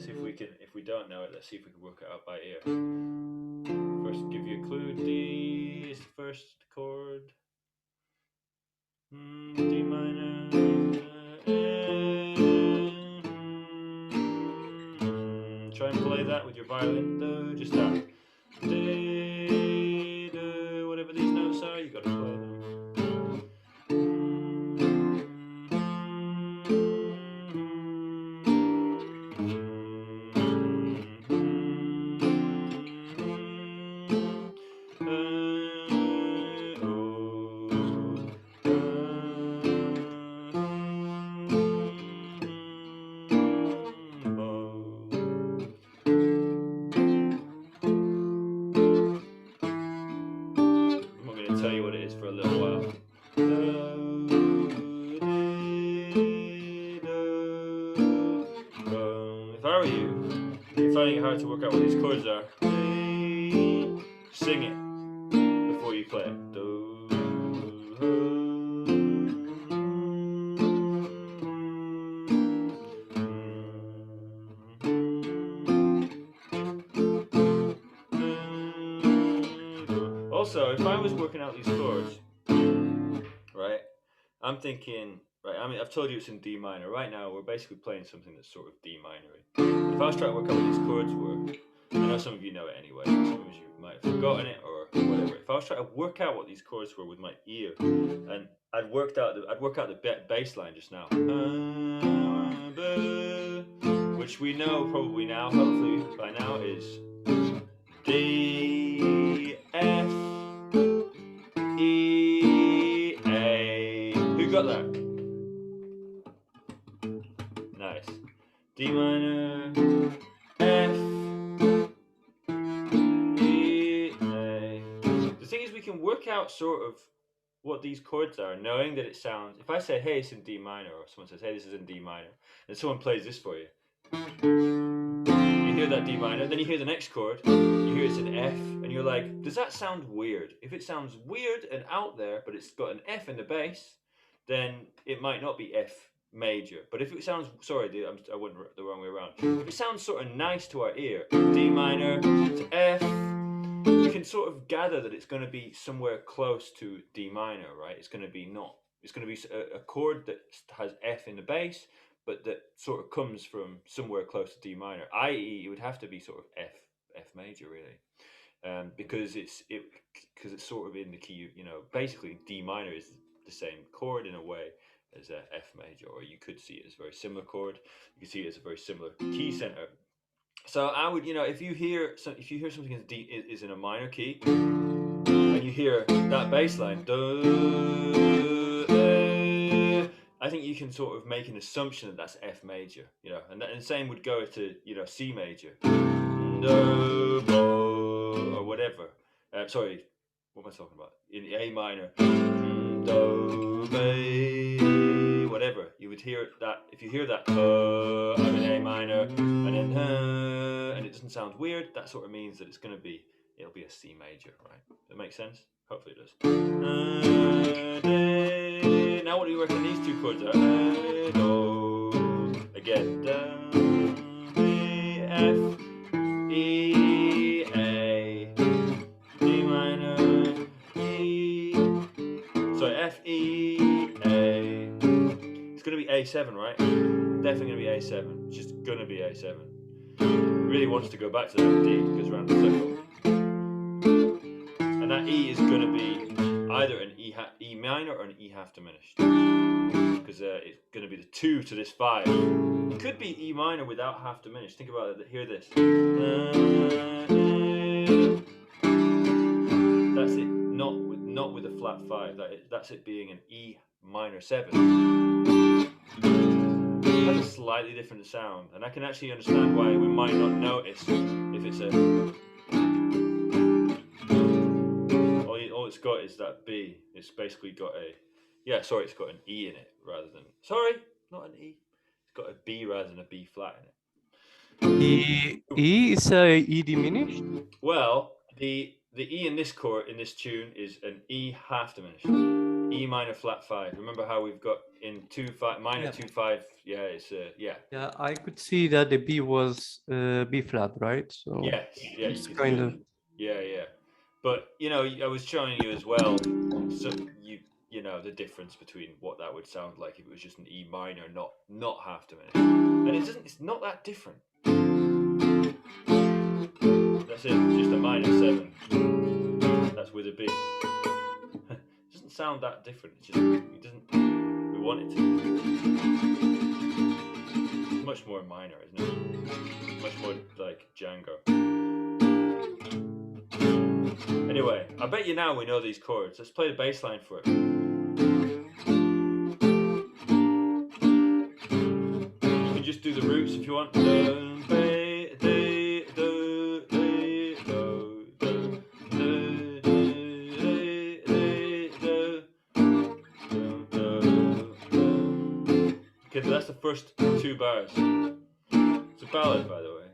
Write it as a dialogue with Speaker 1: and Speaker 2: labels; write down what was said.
Speaker 1: see if we can. If we don't know it, let's see if we can work it out by ear. First, give you a clue. D is the first chord. D minor. Try and play that with your violin. Do, just that. Do, whatever these notes are, you got to play them. Tell you what it is for a little while. If I were you, if you're finding it hard to work out what these chords are, sing it before you play it. Also, if I was working out these chords, right, I'm thinking, right, I mean, I've told you it's in D minor. Right now, we're basically playing something that's sort of D minor-y. If I was trying to work out what these chords were, I know some of you know it anyway, some of you might have forgotten it or whatever. If I was trying to work out what these chords were with my ear, and I'd work out the bass line just now, which we know probably now, hopefully by now, is D, F, E, A. Who got that? Nice. D minor, F, E, A. The thing is, we can work out sort of what these chords are, knowing that it sounds. If I say, hey, it's in D minor, or someone says, hey, this is in D minor, and someone plays this for you, you hear that D minor, then you hear the next chord, you hear it's an F, and you're like, does that sound weird? If it sounds weird and out there, but it's got an F in the bass, then it might not be F major. But if it sounds, sorry, I went the wrong way around. If it sounds sort of nice to our ear, D minor to F, you can sort of gather that it's going to be somewhere close to D minor, right? It's going to be a chord that has F in the bass, but that sort of comes from somewhere close to D minor, i.e. it would have to be sort of F major, really, because it's sort of in the key, basically D minor is the same chord in a way as F major, or you could see it as a very similar chord. You could see it as a very similar key center. So I would, if you hear something is in a minor key, and you hear that bass line, I think you can sort of make an assumption that that's F major, and the same would go to, C major, or whatever. Sorry, what am I talking about? In A minor, whatever. You would hear that, if you hear that, I'm in A minor, and then, and it doesn't sound weird, that sort of means that it'll be a C major, right? That makes sense? Hopefully it does. Now what do you reckon these two chords are? Do, again, D, F, E, A, D minor, E, sorry, F, E, A. It's going to be A7, right? Definitely going to be A7. It's just going to be A7. Really wants to go back to that D, goes around the circle. And that E is going to be either an E minor or an E half diminished, because it's going to be the 2 to this 5. It could be E minor without half diminished. Think about it. Hear this. That's it. Not with a flat 5. That's it being an E minor 7. It has a slightly different sound, and I can actually understand why we might not notice if it's a. All it's got is that B. It's basically got it's got an E in it rather than. Sorry, not an E. It's got a B rather than a B flat in it.
Speaker 2: E is a E diminished?
Speaker 1: Well, the E in this chord, in this tune, is an E half diminished. E minor flat 5. Remember how we've got in 2-5 minor
Speaker 2: Yeah.
Speaker 1: 2-5? Yeah, it's yeah.
Speaker 2: Yeah, I could see that the B was B flat, right? So
Speaker 1: Yes, yeah, you
Speaker 2: it's
Speaker 1: can
Speaker 2: kind
Speaker 1: see
Speaker 2: of
Speaker 1: it. Yeah. But you know, I was showing you as well. So you know the difference between what that would sound like if it was just an E minor, not half diminished. And it doesn't. It's not that different. That's it. Just a minor 7. That's with a B. It doesn't sound that different. It doesn't. We want it to. It's much more minor, isn't it? Much more like Django. Anyway, I bet you now we know these chords. Let's play the bass line for it. You can just do the roots if you want. Okay, so that's the first 2 bars. It's a ballad, by the way.